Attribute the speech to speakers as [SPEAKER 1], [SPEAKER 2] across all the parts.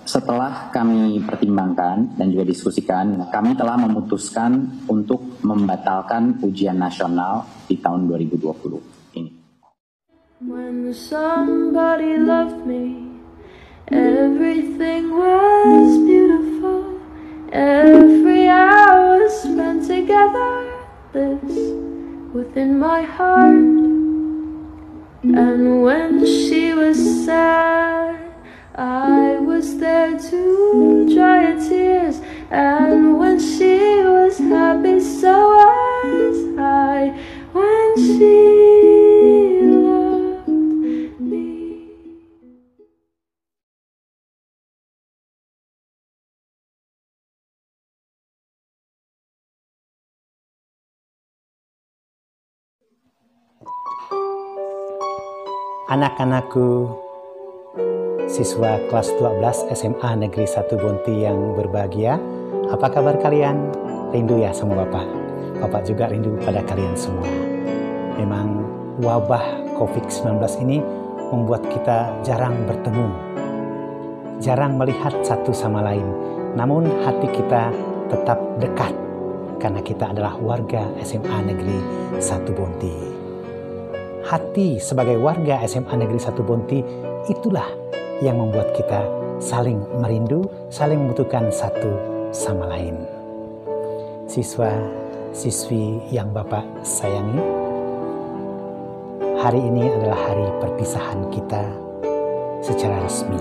[SPEAKER 1] Setelah kami pertimbangkan dan juga diskusikan, kami telah memutuskan untuk membatalkan ujian nasional di tahun 2020 ini.
[SPEAKER 2] When somebody loved me, everything was beautiful. Every hour spent together lives within my heart. And when she was sad, I was there to dry her tears. And when she was happy, so was I. When she loved me.
[SPEAKER 3] Anak-anakku, siswa kelas 12 SMA Negeri 1 Bonti yang berbahagia, apa kabar kalian? Rindu ya sama Bapak? Bapak juga rindu pada kalian semua. Memang wabah COVID-19 ini membuat kita jarang bertemu, jarang melihat satu sama lain. Namun hati kita tetap dekat karena kita adalah warga SMA Negeri 1 Bonti. Hati sebagai warga SMA Negeri 1 Bonti itulah yang membuat kita saling merindu, saling membutuhkan satu sama lain. Siswa, siswi yang Bapak sayangi, hari ini adalah hari perpisahan kita secara resmi.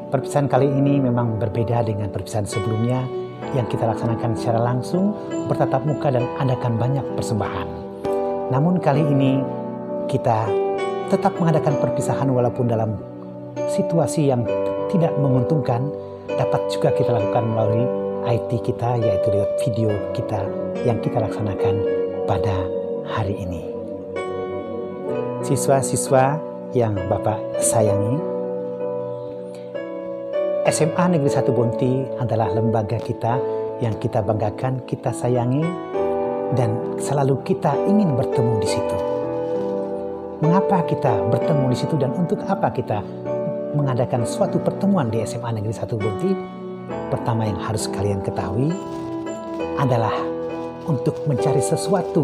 [SPEAKER 3] Perpisahan kali ini memang berbeda dengan perpisahan sebelumnya yang kita laksanakan secara langsung, bertatap muka dan adakan banyak persembahan. Namun kali ini kita tetap mengadakan perpisahan walaupun dalam situasi yang tidak menguntungkan, dapat juga kita lakukan melalui IT kita, yaitu lewat video kita yang kita laksanakan pada hari ini. Siswa-siswa yang Bapak sayangi, SMA Negeri 1 Bonti adalah lembaga kita yang kita banggakan, kita sayangi, dan selalu kita ingin bertemu di situ. Mengapa kita bertemu di situ dan untuk apa kita mengadakan suatu pertemuan di SMA Negeri 1 Bonti? Pertama yang harus kalian ketahui adalah untuk mencari sesuatu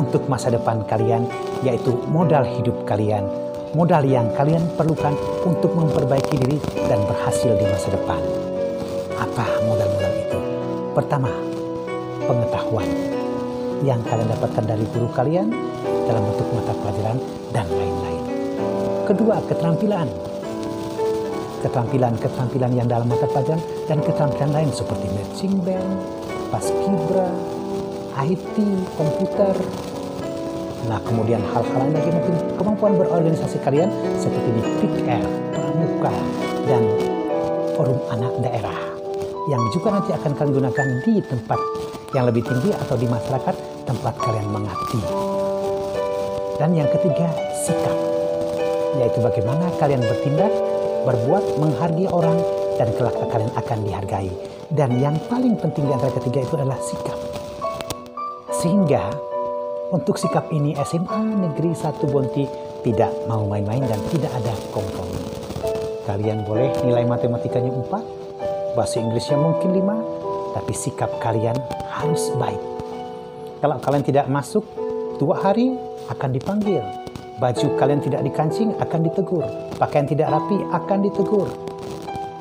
[SPEAKER 3] untuk masa depan kalian, yaitu modal hidup kalian, modal yang kalian perlukan untuk memperbaiki diri dan berhasil di masa depan. Apa modal-modal itu? Pertama, pengetahuan yang kalian dapatkan dari guru kalian dalam bentuk mata pelajaran dan lain-lain. Kedua, keterampilan. Keterampilan yang dalam mata pelajaran dan keterampilan lain seperti marching band, paskibra, IT, komputer. Nah, kemudian hal-hal lain lagi mungkin kemampuan berorganisasi kalian seperti di PIKR, Pramuka, dan Forum Anak Daerah yang juga nanti akan kalian gunakan di tempat yang lebih tinggi atau di masyarakat tempat kalian mengabdi. Dan yang ketiga, sikap, yaitu bagaimana kalian bertindak, berbuat, menghargai orang, dan kelak kalian akan dihargai. Dan yang paling penting di antara ketiga itu adalah sikap. Sehingga untuk sikap ini SMA Negeri 1 Bonti tidak mau main-main dan tidak ada kompromi. Kalian boleh nilai matematikanya 4, bahasa Inggrisnya mungkin 5, tapi sikap kalian harus baik. Kalau kalian tidak masuk 2 hari akan dipanggil. Baju kalian tidak dikancing akan ditegur. Pakaian tidak rapi akan ditegur.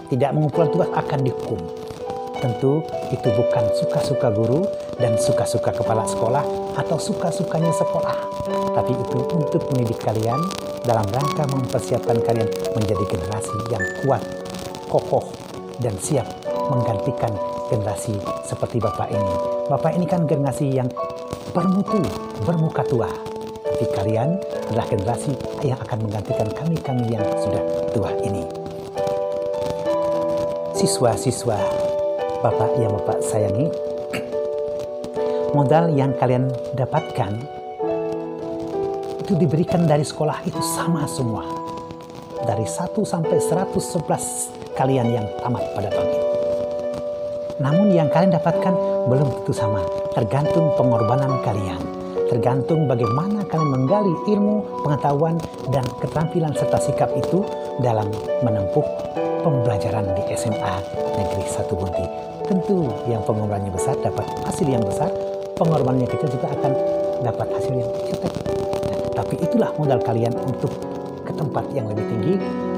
[SPEAKER 3] Tidak mengumpulkan tugas akan dihukum. Tentu itu bukan suka-suka guru dan suka-suka kepala sekolah atau suka-sukanya sekolah. Tapi itu untuk mendidik kalian dalam rangka mempersiapkan kalian menjadi generasi yang kuat, kokoh, dan siap menggantikan generasi seperti Bapak ini. Bapak ini kan generasi yang bermutu, bermuka tua. Tapi kalian adalah generasi yang akan menggantikan kami-kami yang sudah tua ini. Siswa-siswa Bapak yang Bapak sayangi, modal yang kalian dapatkan itu diberikan dari sekolah itu sama semua. Dari 1 sampai 111 kalian yang tamat pada tahun ini. Namun yang kalian dapatkan belum tentu sama, tergantung pengorbanan kalian. tergantung bagaimana kalian menggali ilmu, pengetahuan, dan keterampilan serta sikap itu dalam menempuh pembelajaran di SMA Negeri 1 Bunti. Tentu yang pengorbanannya besar dapat hasil yang besar, pengorbanannya kecil juga akan dapat hasil yang cetek. Nah, tapi itulah modal kalian untuk ke tempat yang lebih tinggi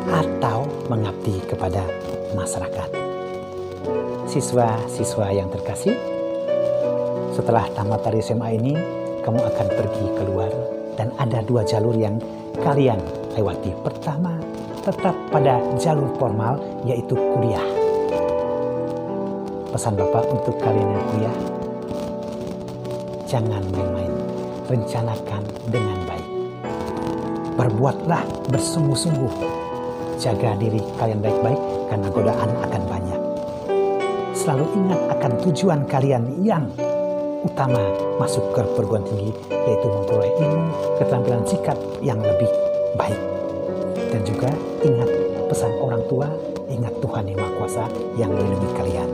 [SPEAKER 3] atau mengabdi kepada masyarakat. Siswa-siswa yang terkasih, setelah tamat dari SMA ini, kamu akan pergi keluar dan ada 2 jalur yang kalian lewati. Pertama, tetap pada jalur formal, yaitu kuliah. Pesan Bapak untuk kalian yang kuliah, jangan main-main, rencanakan dengan baik. Berbuatlah bersungguh-sungguh, jaga diri kalian baik-baik karena godaan akan banyak. Selalu ingat akan tujuan kalian yang utama masuk ke perguruan tinggi, yaitu memperoleh ilmu, keterampilan sikap yang lebih baik. Dan juga ingat pesan orang tua, ingat Tuhan Yang Maha Kuasa yang melindungi kalian.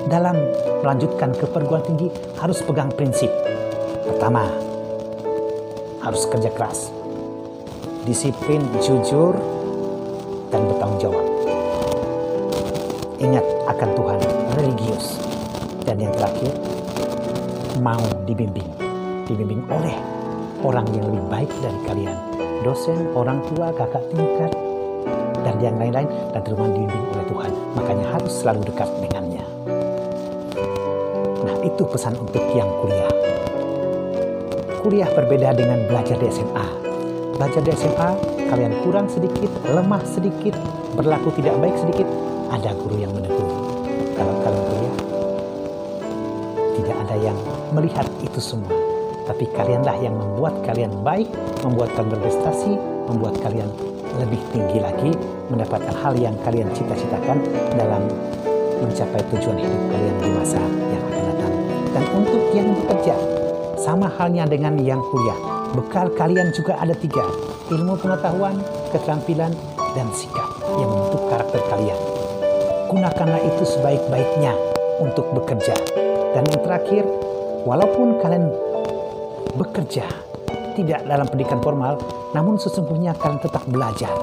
[SPEAKER 3] Dalam melanjutkan ke perguruan tinggi harus pegang prinsip. Pertama, harus kerja keras, disiplin, jujur, dan bertanggung jawab. Ingat akan Tuhan, religius. Dan yang terakhir, mau dibimbing oleh orang yang lebih baik dari kalian, dosen, orang tua, kakak tingkat, dan yang lain-lain, dan terutama dibimbing oleh Tuhan. Makanya harus selalu dekat dengannya. Nah, itu pesan untuk yang kuliah. Kuliah berbeda dengan belajar di SMA. Belajar di SMA, kalian kurang sedikit, lemah sedikit, berlaku tidak baik sedikit, ada guru yang menegur. Kalau kalian kuliah, tidak ada yang melihat itu semua. Tapi kalianlah yang membuat kalian baik, membuat kalian berprestasi, membuat kalian lebih tinggi lagi, mendapatkan hal yang kalian cita-citakan dalam mencapai tujuan hidup kalian di masa yang akan datang. Dan untuk yang bekerja, sama halnya dengan yang kuliah, bekal kalian juga ada 3. Ilmu pengetahuan, keterampilan, dan sikap yang membentuk karakter kalian. Gunakanlah itu sebaik-baiknya untuk bekerja. Dan yang terakhir, walaupun kalian bekerja tidak dalam pendidikan formal, namun sesungguhnya kalian tetap belajar.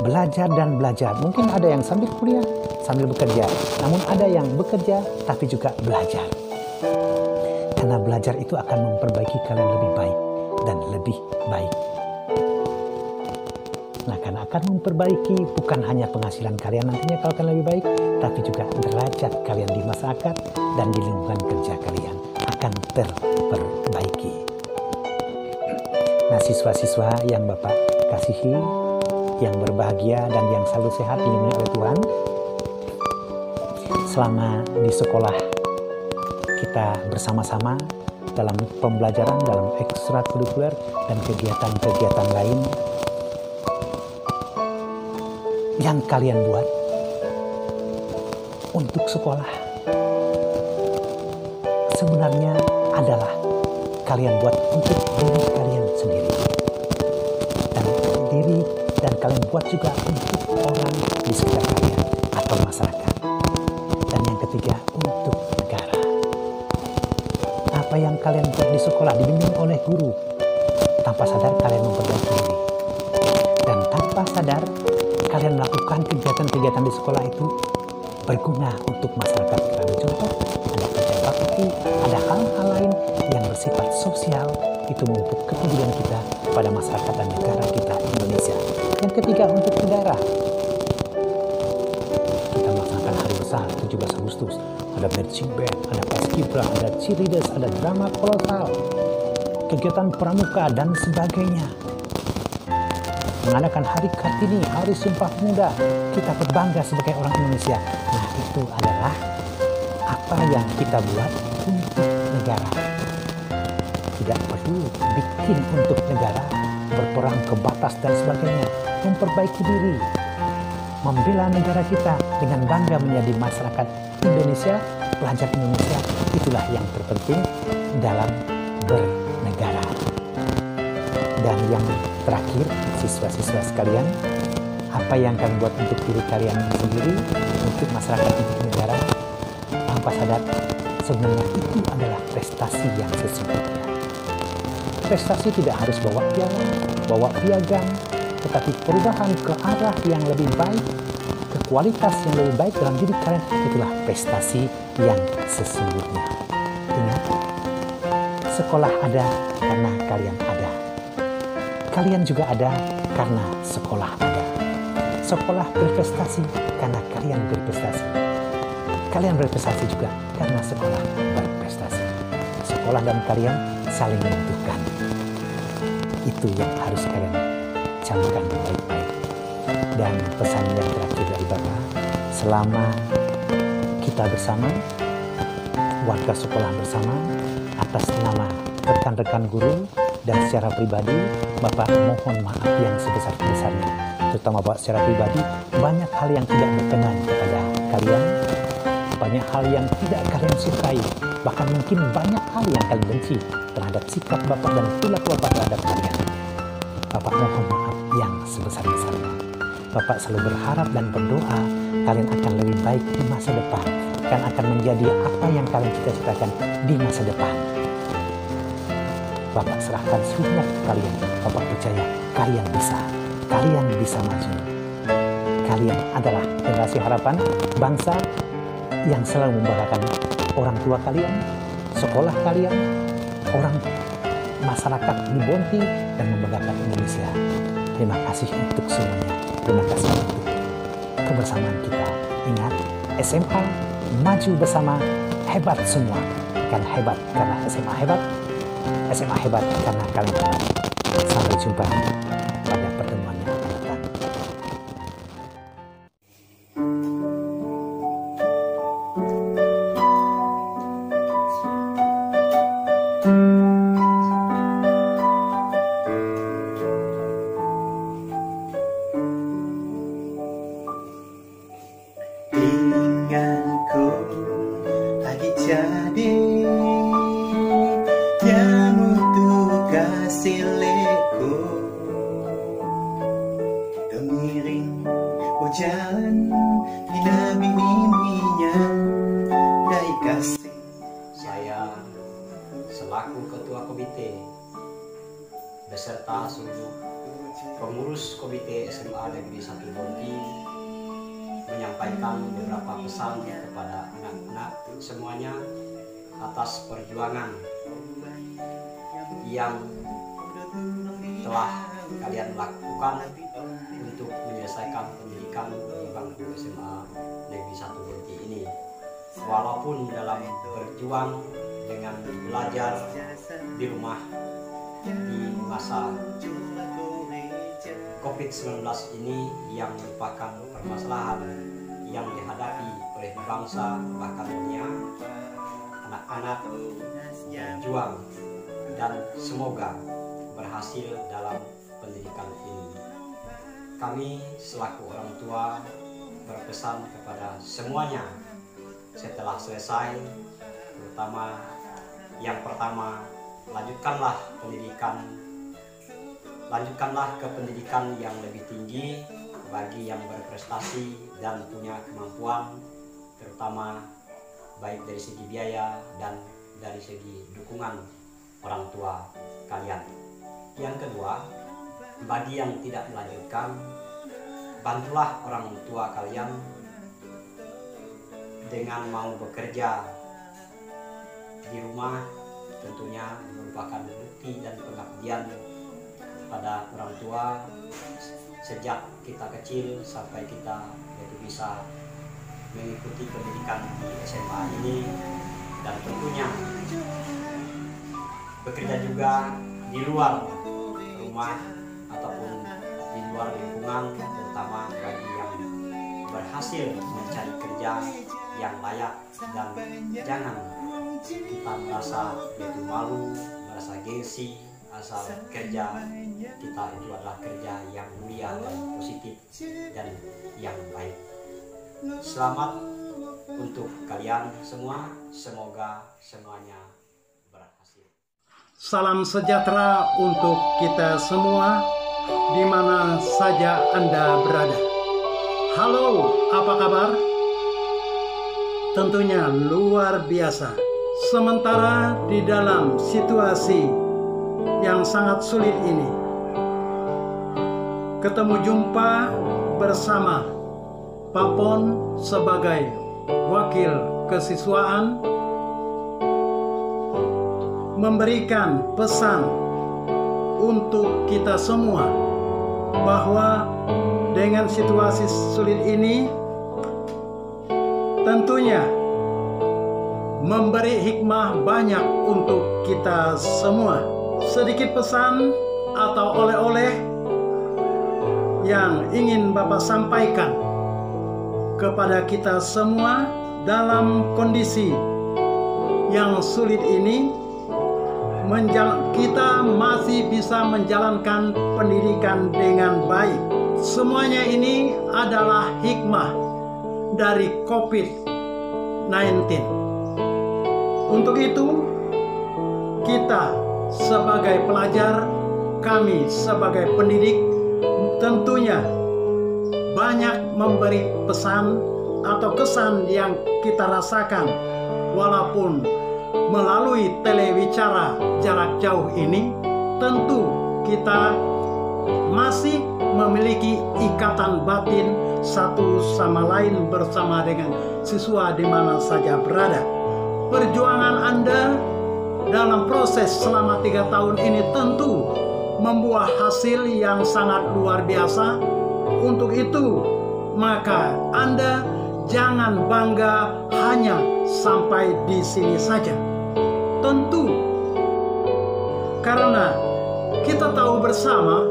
[SPEAKER 3] Belajar dan belajar. Mungkin ada yang sambil kuliah, sambil bekerja. Namun ada yang bekerja tapi juga belajar. Karena belajar itu akan memperbaiki kalian lebih baik dan lebih baik. Nah, karena akan memperbaiki bukan hanya penghasilan kalian nantinya kalau kalian lebih baik, tapi juga derajat kalian di masyarakat dan di lingkungan kerja kalian akan terperbaiki. Nah, siswa-siswa yang Bapak kasihi, yang berbahagia dan yang selalu sehat dilindungi oleh Tuhan, selama di sekolah kita bersama-sama dalam pembelajaran, dalam ekstrakurikuler dan kegiatan-kegiatan lain yang kalian buat untuk sekolah sebenarnya adalah kalian buat untuk diri kalian sendiri, dan kalian buat juga untuk orang di sekitar kalian atau masyarakat. Dan yang ketiga, untuk negara. Apa yang kalian buat di sekolah dibimbing oleh guru, tanpa sadar kalian memperbaiki diri, dan tanpa sadar kalian melakukan kegiatan-kegiatan di sekolah itu berguna untuk masyarakat. Contoh, ada kerja bakti, ada hal-hal lain yang bersifat sosial, itu memupuk kepedulian kita pada masyarakat dan negara kita Indonesia. Yang ketiga, untuk negara. Kita melaksanakan hari besar 17 Agustus, ada marching band, ada paskibra, ada cheerleaders, ada drama kolosal, kegiatan pramuka dan sebagainya. Mengadakan hari Kartini, hari Sumpah Pemuda, kita berbangga sebagai orang Indonesia. Nah, itu adalah apa yang kita buat untuk negara. Tidak perlu bikin untuk negara, berperang ke batas dan sebagainya. Memperbaiki diri, membela negara kita dengan bangga menjadi masyarakat Indonesia, pelajar Indonesia. Itulah yang terpenting dalam bernegara. Dan yang terakhir, siswa-siswa sekalian, apa yang kalian buat untuk diri kalian sendiri, untuk masyarakat, untuk negara, tanpa sadar sebenarnya itu adalah prestasi yang sesungguhnya. Prestasi tidak harus bawa piala, bawa piagam, tetapi perubahan ke arah yang lebih baik, ke kualitas yang lebih baik dalam diri kalian, itulah prestasi yang sesungguhnya. Ingat, sekolah ada karena kalian ada. Kalian juga ada karena sekolah ada. Sekolah berprestasi karena kalian berprestasi. Kalian berprestasi juga karena sekolah berprestasi. Sekolah dan kalian saling membutuhkan. Itu yang harus kalian camkan baik-baik. Dan pesan yang terakhir dari Bapak, selama kita bersama, warga sekolah bersama, atas nama rekan-rekan guru dan secara pribadi, Bapak mohon maaf yang sebesar-besarnya. Terutama Bapak secara pribadi, banyak hal yang tidak berkenan kepada kalian, banyak hal yang tidak kalian sukai, bahkan mungkin banyak hal yang kalian benci terhadap sikap Bapak dan perilaku Bapak terhadap kalian. Bapak mohon maaf yang sebesar-besarnya. Bapak selalu berharap dan berdoa kalian akan lebih baik di masa depan, dan akan menjadi apa yang kalian cita-citakan di masa depan. Bapak serahkan seluruhnya ke kalian. Bapak percaya kalian bisa maju. Kalian adalah generasi harapan bangsa yang selalu membanggakan orang tua kalian, sekolah kalian, orang masyarakat di Bonti, dan membanggakan Indonesia. Terima kasih untuk semuanya. Terima kasih untuk kebersamaan kita. Ingat, SMA maju bersama, hebat semua. Kan hebat karena SMA hebat. SMA hebat karena kalian hebat. Sampai jumpa pada pertemuan yang akan datang.
[SPEAKER 4] Ingatku lagi jadi yang untuk kasih leku kemiring hujan tidak biminya dari kasih.
[SPEAKER 5] Saya selaku Ketua Komite beserta seluruh pengurus Komite SMA Negeri 1 Bonti menyampaikan beberapa pesan kepada anak-anak semuanya atas perjuangan yang telah kalian lakukan untuk menyelesaikan pendidikan di bangku SMA Negeri 1 Bonti ini. Walaupun dalam berjuang dengan belajar di rumah di masa COVID-19 ini yang merupakan permasalahan yang dihadapi oleh bangsa bahkan dunia, anak-anak berjuang dan semoga berhasil dalam pendidikan ini. Kami selaku orang tua berpesan kepada semuanya setelah selesai, terutama yang pertama, lanjutkanlah ke pendidikan yang lebih tinggi bagi yang berprestasi dan punya kemampuan, terutama baik dari segi biaya dan dari segi dukungan orang tua kalian. Yang kedua, bagi yang tidak melanjutkan, bantulah orang tua kalian dengan mau bekerja di rumah, tentunya merupakan bukti dan pengabdian pada orang tua sejak kita kecil sampai kita bisa mengikuti pendidikan di SMA ini, dan tentunya bekerja juga di luar rumah ataupun di luar lingkungan, terutama bagi yang berhasil mencari kerja yang layak, dan jangan kita merasa yaitu malu, merasa gengsi asal kerja kita itu adalah kerja yang mulia dan positif dan yang baik. Selamat untuk kalian semua, semoga semuanya berhasil.
[SPEAKER 6] Salam sejahtera untuk kita semua di mana saja Anda berada. Halo, apa kabar? Tentunya luar biasa. Sementara di dalam situasi yang sangat sulit ini, ketemu jumpa bersama Pak Pon sebagai wakil kesiswaan memberikan pesan untuk kita semua bahwa dengan situasi sulit ini tentunya memberi hikmah banyak untuk kita semua. Sedikit pesan atau oleh-oleh yang ingin Bapak sampaikan kepada kita semua dalam kondisi yang sulit ini. Kita masih bisa menjalankan pendidikan dengan baik. Semuanya ini adalah hikmah dari COVID-19. Untuk itu, kita sebagai pelajar, kami sebagai pendidik, tentunya banyak memberi pesan atau kesan yang kita rasakan walaupun melalui telewicara jarak jauh ini. Tentu kita masih memiliki ikatan batin satu sama lain bersama dengan siswa di mana saja berada. Perjuangan Anda dalam proses selama 3 tahun ini tentu membuah hasil yang sangat luar biasa. Untuk itu, maka Anda jangan bangga hanya sampai di sini saja. Tentu, karena kita tahu bersama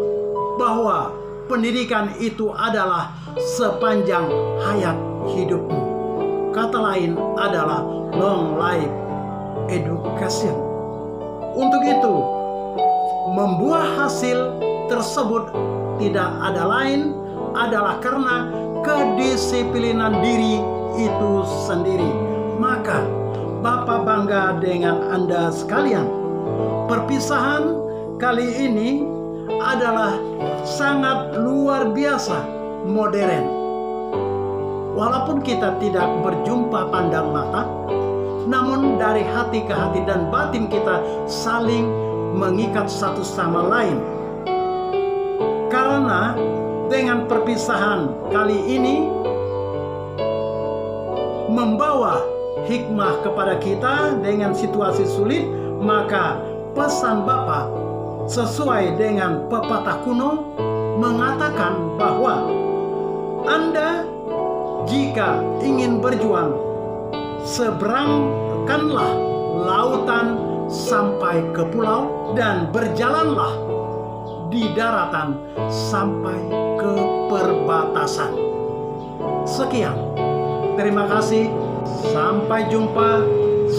[SPEAKER 6] bahwa pendidikan itu adalah sepanjang hayat hidupmu. Kata lain adalah long life education. Untuk itu, membuah hasil tersebut tidak ada lain adalah karena kedisiplinan diri itu sendiri. Maka Bapak bangga dengan Anda sekalian. Perpisahan kali ini adalah sangat luar biasa modern. Walaupun kita tidak berjumpa pandang mata, namun dari hati ke hati dan batin kita saling mengikat satu sama lain. Karena dengan perpisahan kali ini membawa hikmah kepada kita dengan situasi sulit, maka pesan Bapak sesuai dengan pepatah kuno mengatakan bahwa Anda jika ingin berjuang, seberangkanlah lautan sampai ke pulau dan berjalanlah di daratan sampai ke perbatasan. Sekian, terima kasih, sampai jumpa,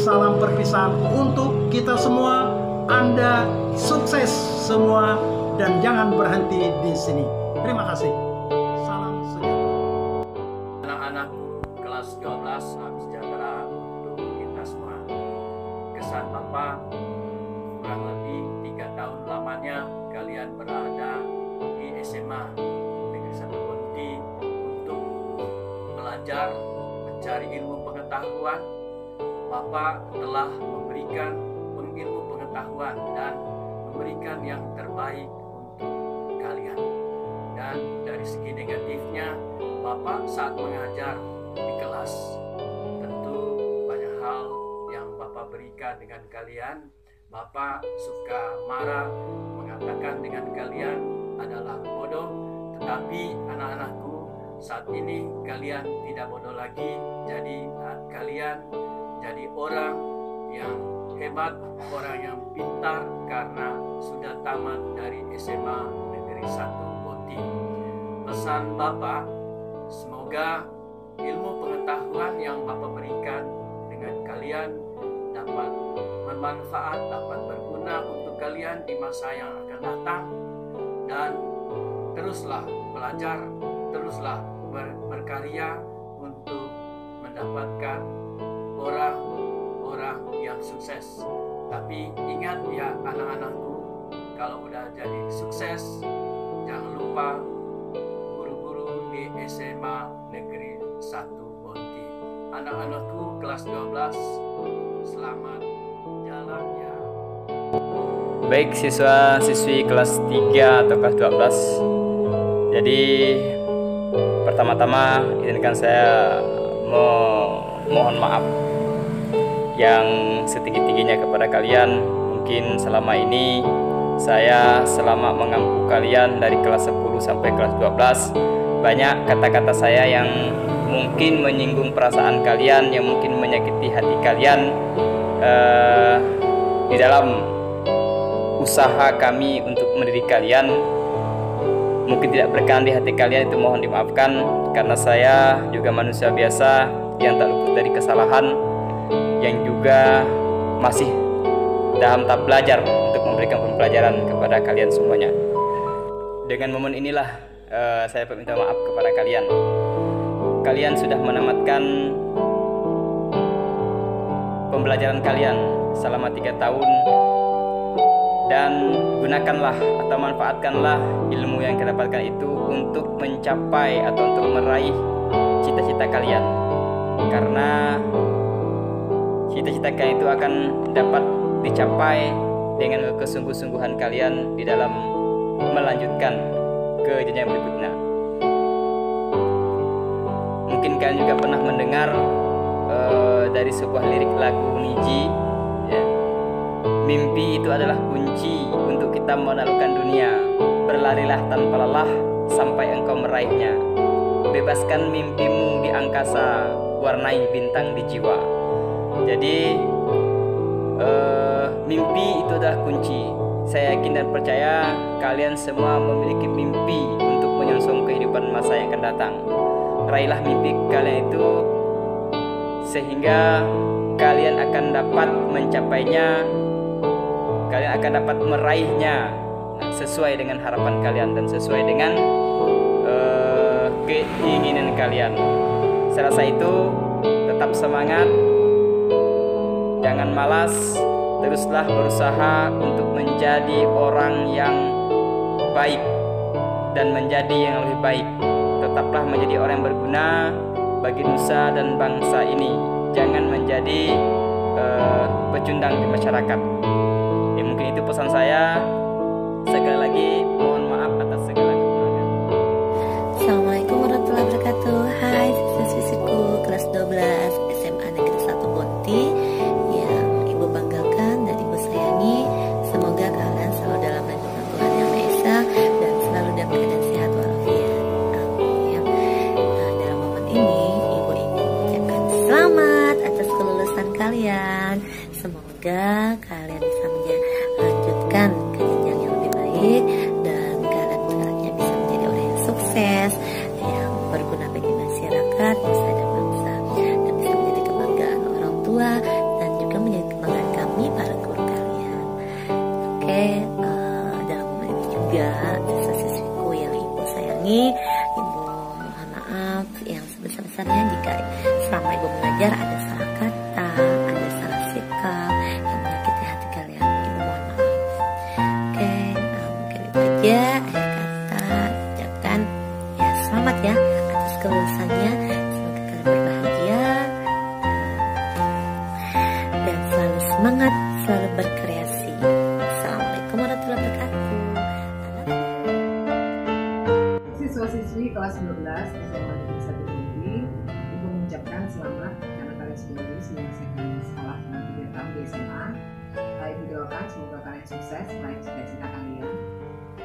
[SPEAKER 6] salam perpisahan untuk kita semua. Anda sukses semua dan jangan berhenti di sini. Terima kasih. Salam sejahtera.
[SPEAKER 7] Anak-anakku kelas 12, salam sejahtera untuk kita semua. Kesan Bapak, kurang lebih 3 tahun lamanya kalian berada di SMA Negeri 1 Bonti untuk belajar, mencari ilmu pengetahuan. Bapak telah memberikan ilmu pengetahuan dan memberikan yang terbaik untuk kalian. Dan dari segi negatifnya, Bapak saat mengajar di kelas, tentu banyak hal yang Bapak berikan dengan kalian. Bapak suka marah, mengatakan dengan kalian adalah bodoh. Tetapi anak-anakku, saat ini kalian tidak bodoh lagi. Jadi kalian jadi orang yang hebat, orang yang pintar karena sudah tamat dari SMA Negeri 1 Bonti. Pesan Bapak, semoga ilmu pengetahuan yang Bapak berikan dengan kalian dapat bermanfaat, dapat berguna untuk kalian di masa yang akan datang. Dan teruslah belajar, teruslah berkarya untuk mendapatkan orang-orang yang sukses. Tapi ingat ya anak-anakku, kalau udah jadi sukses, jangan lupa guru-guru di SMA Negeri 1 Bonti. Anak-anakku kelas 12, selamat jalan ya.
[SPEAKER 8] Baik siswa-siswi kelas 3 atau kelas 12. Jadi pertama-tama izinkan saya mohon maaf yang setinggi-tingginya kepada kalian. Mungkin selama ini saya selama mengampu kalian dari kelas 10 sampai kelas 12, banyak kata-kata saya yang mungkin menyinggung perasaan kalian, yang mungkin menyakiti hati kalian di dalam usaha kami untuk mendidik kalian. Mungkin tidak berkenan di hati kalian, itu mohon dimaafkan, karena saya juga manusia biasa yang tak luput dari kesalahan, yang juga masih dalam tahap belajar untuk memberikan pembelajaran kepada kalian semuanya. Dengan momen inilah saya minta maaf kepada kalian. Kalian sudah menamatkan pembelajaran kalian selama 3 tahun, dan gunakanlah atau manfaatkanlah ilmu yang kalian dapatkan itu untuk mencapai atau untuk meraih cita-cita kalian, karena cita-cita kalian itu akan dapat dicapai dengan kesungguh-sungguhan kalian di dalam melanjutkan ke jenjang berikutnya. Mungkin kalian juga pernah mendengar dari sebuah lirik lagu Niji, ya. Mimpi itu adalah kunci untuk kita menaklukkan dunia. Berlarilah tanpa lelah sampai engkau meraihnya. Bebaskan mimpimu di angkasa, warnai bintang di jiwa. Jadi mimpi itu adalah kunci. Saya yakin dan percaya kalian semua memiliki mimpi untuk menyongsong kehidupan masa yang akan datang. Raihlah mimpi kalian itu sehingga kalian akan dapat mencapainya, kalian akan dapat meraihnya sesuai dengan harapan kalian dan sesuai dengan keinginan kalian. Saya rasa itu, tetap semangat, jangan malas, teruslah berusaha untuk menjadi orang yang baik dan menjadi yang lebih baik. Tetaplah menjadi orang yang berguna bagi nusa dan bangsa ini. Jangan menjadi pecundang di masyarakat. Ya, mungkin itu pesan saya. Sekali lagi mohon maaf atas segala kekurangan.
[SPEAKER 9] Assalamualaikum warahmatullahi wabarakatuh. Hai siswa-siswiku kelas 12 SMA Negeri 1 Bonti yang Ibu banggakan dan Ibu sayangi. Semoga kalian selalu dalam lindungan Tuhan Yang Maha Esa dan selalu dalam keadaan sehat walafiat. Amin. Nah, dalam momen ini Ibu ingin mengucapkan selamat atas kelulusan kalian. Semoga kalian bisa melanjutkan ke jenjang yang lebih baik dan kalian selanjutnya bisa menjadi orang yang sukses, yang berguna bagi masyarakat, nusa dan bangsa, dan bisa menjadi kebanggaan orang tua dan juga menjadi kebanggaan kami para guru kalian. Oke, dalam momen ini juga siswa-siswiku yang Ibu sayangi, Ibu mohon maaf yang sebesar-besarnya jika selama Ibu mengajar ada salah kata, ada salah sikap yang menyakiti hati kalian. Ibu mohon maaf. Oke, mungkin itu aja akhir kata. Ucapkan ya selamat ya atas kelulusannya. Semoga kalian berbahagia dan selalu semangat, selalu berkreasi. Assalamualaikum warahmatullahi wabarakatuh.
[SPEAKER 10] Siswa-siswi kelas 12 SMA Negeri 1 Bonti, Ibu mengucapkan selamat karena kalian sudah lulus menyelesaikan sekolah selama 3 tahun di SMA. Ibu doakan semoga kalian sukses meraih cita-cita kalian.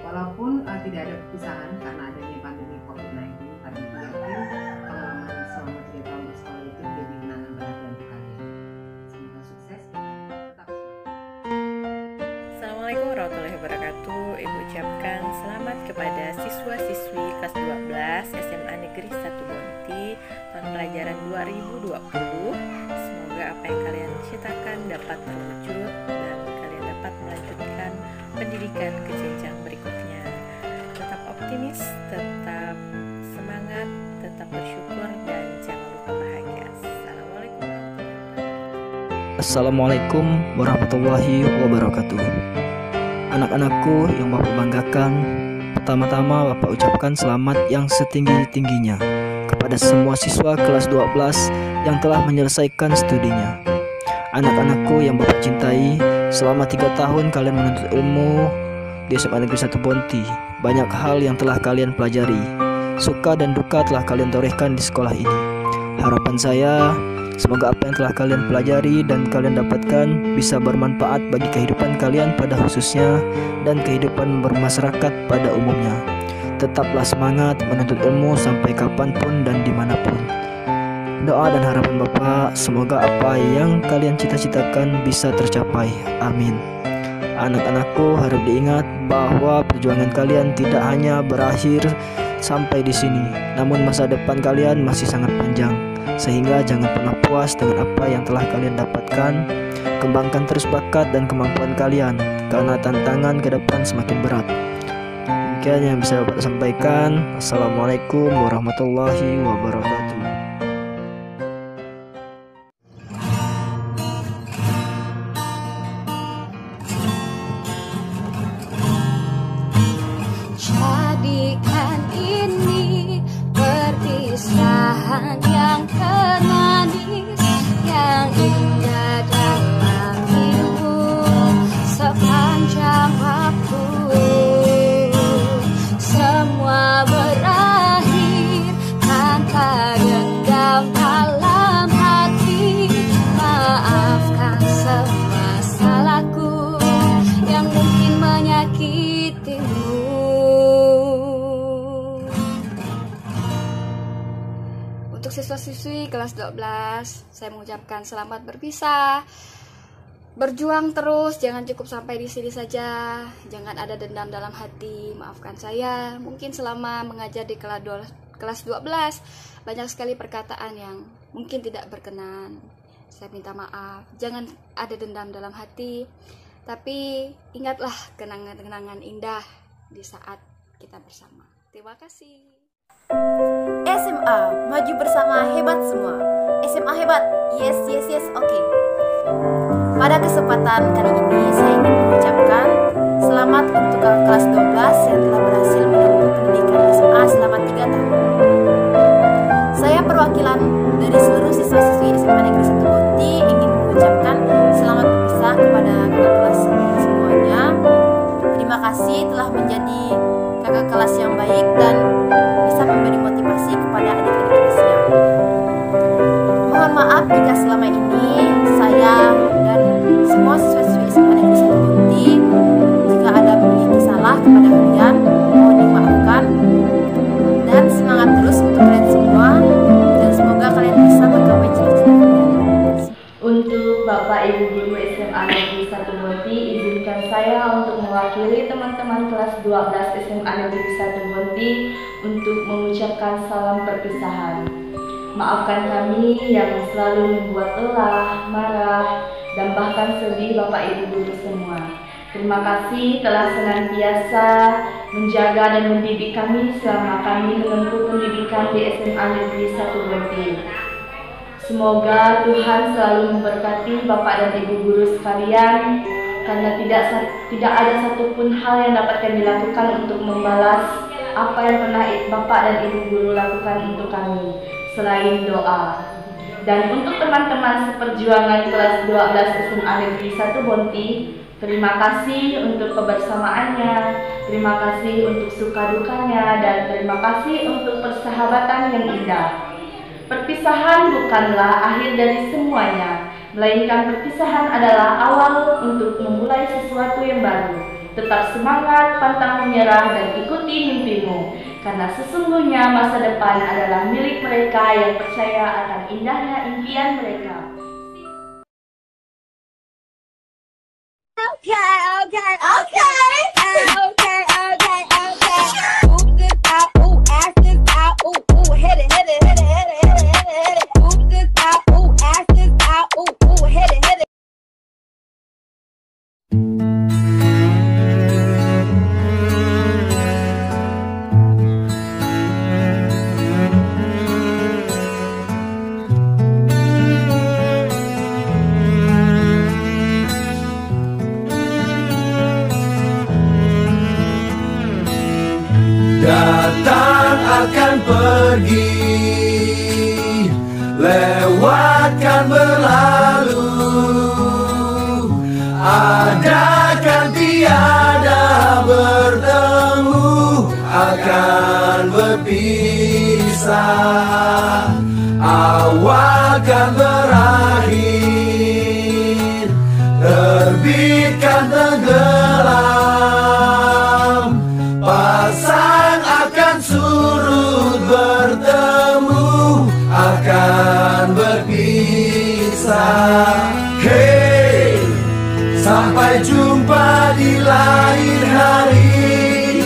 [SPEAKER 10] Walaupun tidak ada perpisahan karena adanya pandemi COVID-19, tapi Ibu yakin pengalaman selama 3 tahun bersekolah itu menjadi kenangan berharga untuk kalian. Semoga sukses, tetap semangat.
[SPEAKER 11] Assalamualaikum warahmatullahi wabarakatuh. Ibu ucapkan selamat kepada siswa-siswi kelas 12 SMA Negeri 1 Bonti tahun pelajaran 2020. Semoga apa yang kalian citakan dapat terwujud dan kalian dapat melanjutkan pendidikan ke jenjang berikutnya. Tetap optimis, tetap semangat, tetap bersyukur, dan jangan lupa bahagia.
[SPEAKER 12] Assalamualaikum warahmatullahi wabarakatuh. Anak-anakku yang Bapak banggakan, pertama-tama Bapak ucapkan selamat yang setinggi-tingginya kepada semua siswa kelas 12 yang telah menyelesaikan studinya. Anak-anakku yang Bapak cintai, selama 3 tahun kalian menuntut ilmu di SMA Negeri 1 Bonti. Banyak hal yang telah kalian pelajari. Suka dan duka telah kalian torehkan di sekolah ini. Harapan saya, semoga apa yang telah kalian pelajari dan kalian dapatkan bisa bermanfaat bagi kehidupan kalian pada khususnya dan kehidupan bermasyarakat pada umumnya. Tetaplah semangat menuntut ilmu sampai kapanpun dan dimanapun. Doa dan harapan Bapak, semoga apa yang kalian cita-citakan bisa tercapai. Amin. Anak-anakku, harap diingat bahwa perjuangan kalian tidak hanya berakhir sampai di sini, namun masa depan kalian masih sangat panjang. Sehingga jangan pernah puas dengan apa yang telah kalian dapatkan. Kembangkan terus bakat dan kemampuan kalian, karena tantangan ke depan semakin berat. Demikian yang bisa Bapak sampaikan. Assalamualaikum warahmatullahi wabarakatuh.
[SPEAKER 2] Jadikan ini perpisahan yang termanis, yang indah dalam hidupku sepanjang waktu. Semua berakhir tanpa dendam dalam hati. Maafkan semua salahku yang mungkin menyakitimu. Untuk siswa-siswi kelas 12, saya mengucapkan selamat berpisah. Berjuang terus, jangan cukup sampai di sini saja. Jangan ada dendam dalam hati. Maafkan saya, mungkin selama mengajar di kelas 12 banyak sekali perkataan yang mungkin tidak berkenan. Saya minta maaf. Jangan ada dendam dalam hati. Tapi ingatlah kenangan-kenangan indah di saat kita bersama. Terima kasih.
[SPEAKER 13] SMA, maju bersama, hebat semua. SMA hebat, yes, yes, yes, oke. Pada kesempatan kali ini saya ingin mengucapkan selamat untuk kelas 12 yang telah berhasil menempuh pendidikan SMA selama 3 tahun. Saya perwakilan dari seluruh siswa-siswi SMA Negeri 1 Bonti ingin mengucapkan selamat berpisah kepada kakak kelas semuanya. Terima kasih telah menjadi kakak kelas yang baik dan bisa memberi motivasi kepada adik-adik kelasnya. Mohon maaf jika selama ini saya dan semua siswa-siswi SMA Negeri 1 Bonti jika ada memiliki salah kepada kalian, mohon dimaafkan. Dan semangat terus untuk kalian semua, dan semoga kalian bisa menggapai cita-cita kalian.
[SPEAKER 2] Untuk Bapak Ibu Guru SMA Negeri 1 Bonti, izinkan saya untuk mewakili teman-teman kelas 12 SMA Negeri 1 Bonti untuk mengucapkan salam perpisahan. Maafkan kami yang selalu membuat lelah, marah, dan bahkan sedih Bapak Ibu Guru semua. Terima kasih telah senantiasa menjaga dan mendidik kami selama kami menempuh pendidikan di SMA Negeri 1 Bonti. Semoga Tuhan selalu memberkati Bapak dan Ibu Guru sekalian, karena tidak ada satupun hal yang dapat kami lakukan untuk membalas apa yang pernah Bapak dan Ibu Guru lakukan untuk kami, selain doa. Dan untuk teman-teman seperjuangan kelas 12 SMA Negeri 1 Bonti, terima kasih untuk kebersamaannya, terima kasih untuk suka dukanya, dan terima kasih untuk persahabatan yang indah. Perpisahan bukanlah akhir dari semuanya, melainkan perpisahan adalah awal untuk memulai sesuatu yang baru. Tetap semangat, pantang menyerah, dan ikuti mimpimu, karena sesungguhnya masa depan adalah milik mereka yang percaya akan indahnya impian mereka.
[SPEAKER 14] Datang akan pergi, lewatkan berlalu. Adakan tiada bertemu, akan berpisah. Awal kan berakhir, terbitkan tenggelam. Pasang akan surut, bertemu akan berpisah. Hey, sampai jumpa di lain hari,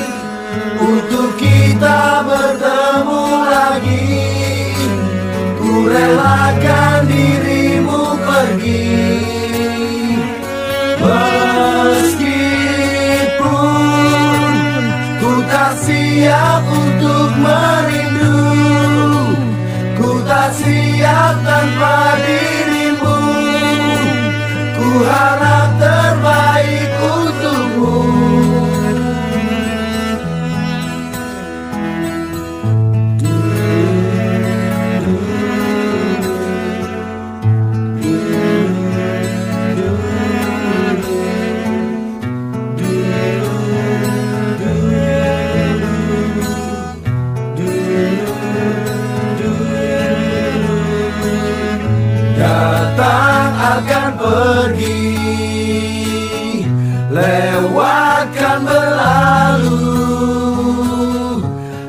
[SPEAKER 14] untuk kita bertemu lagi. Ku relakan dirimu pergi, meskipun ku tak siap untuk merindu. Ku tak siap tanpa dirimu. Ku harap terbaik untukmu. Datang akan pergi, lewatkan berlalu.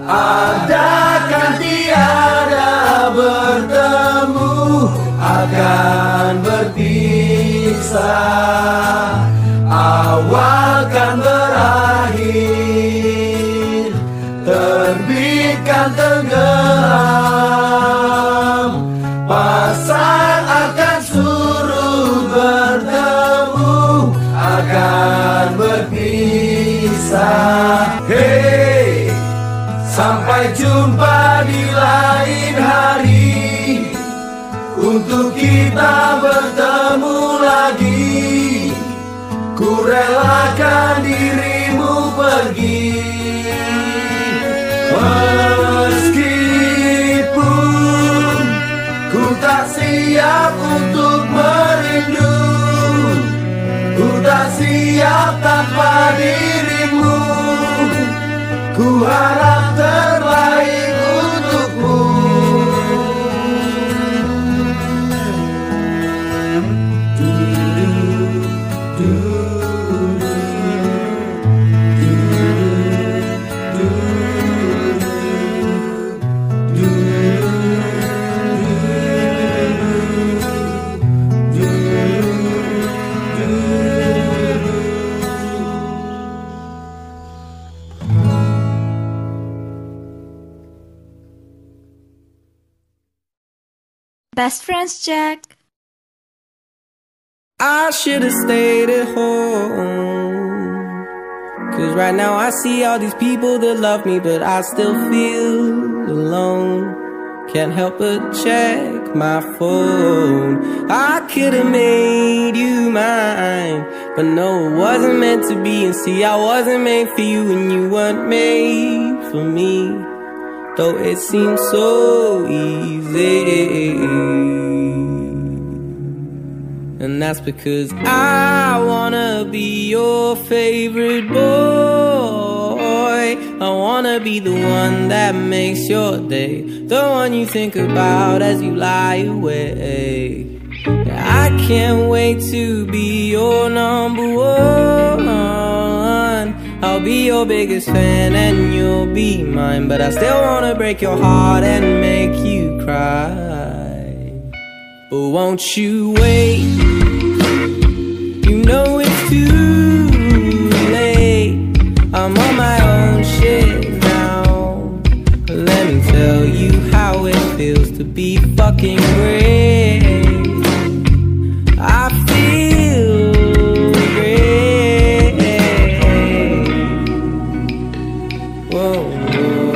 [SPEAKER 14] Adakan tiada bertemu, akan berpisah. Awal kan berakhir, terbitkan tenggelam. Pasang akan surut, bertemu akan berpisah. Hey, sampai jumpa di lain hari, untuk kita bertemu lagi. Ku relakan dirimu pergi, meskipun ku tak siap untuk merindu. Ku tak siap tanpa dirimu. Ku harap terbaik untukmu.
[SPEAKER 15] Best friends, Jack.
[SPEAKER 16] I should have stayed at home, 'cause right now I see all these people that love me, but I still feel alone. Can't help but check my phone. I could have made you mine, but no, it wasn't meant to be. And see, I wasn't made for you, and you weren't made for me, though it seems so easy. And that's because I wanna be your favorite boy. I wanna be the one that makes your day, the one you think about as you lie awake. I can't wait to be your number one. I'll be your biggest fan and you'll be mine, but I still wanna break your heart and make you cry. But won't you wait? You know it's too late. I'm on my own shit now. Let me tell you how it feels to be fucking great. I feel great. Whoa, whoa,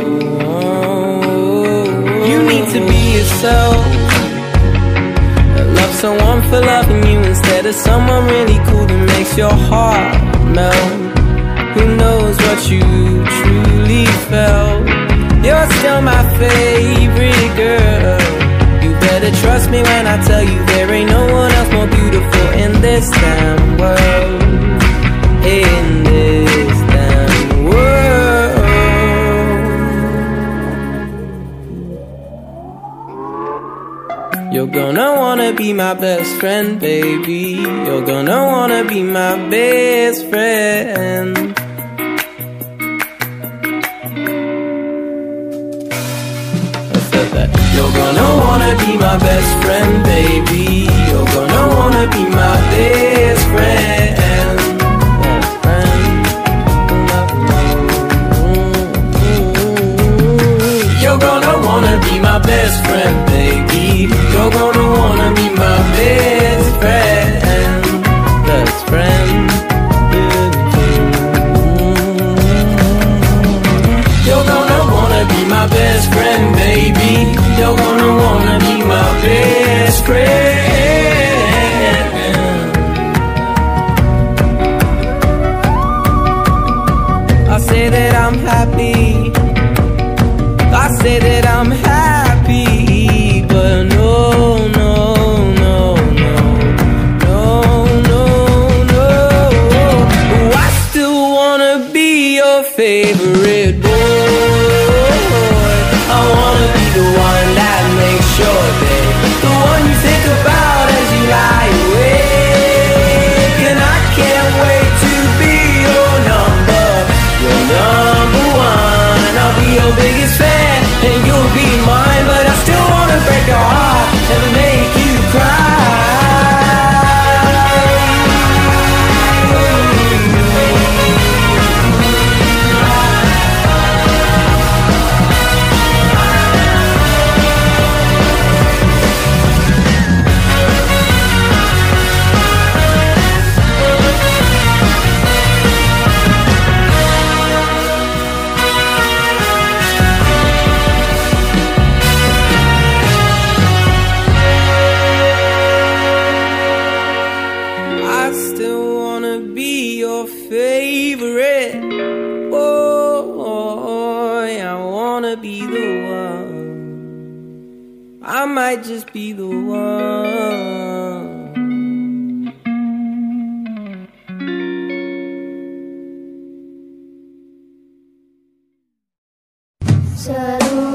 [SPEAKER 16] whoa. You need to be yourself. Love someone for loving you instead of someone really cool that makes your heart melt. Who knows what you truly felt? You're still my favorite girl. You better trust me when I tell you there ain't no one else more beautiful in this damn world. You're gonna wanna be my best friend, baby. You're gonna wanna be my best friend. You're gonna wanna be my best friend, baby. You're gonna wanna be my best friend. Best friend. You're gonna wanna be my best friend, baby. You're gonna wanna be my best friend. Best friend. You're gonna wanna be my best friend, baby. You're gonna wanna be my best friend. I say that I'm happy. I say that I'm happy, but no, no, no, no, no, no, no. I still wanna be your favorite boy. I wanna be the one that makes sure that the one you think about as you lie awake. And I can't wait to be your number one. I'll be your biggest fan and you'll be mine, but I still wanna break your heart and make you cry. Favorite boy, I wanna be the one. I might just be the one.
[SPEAKER 2] Seru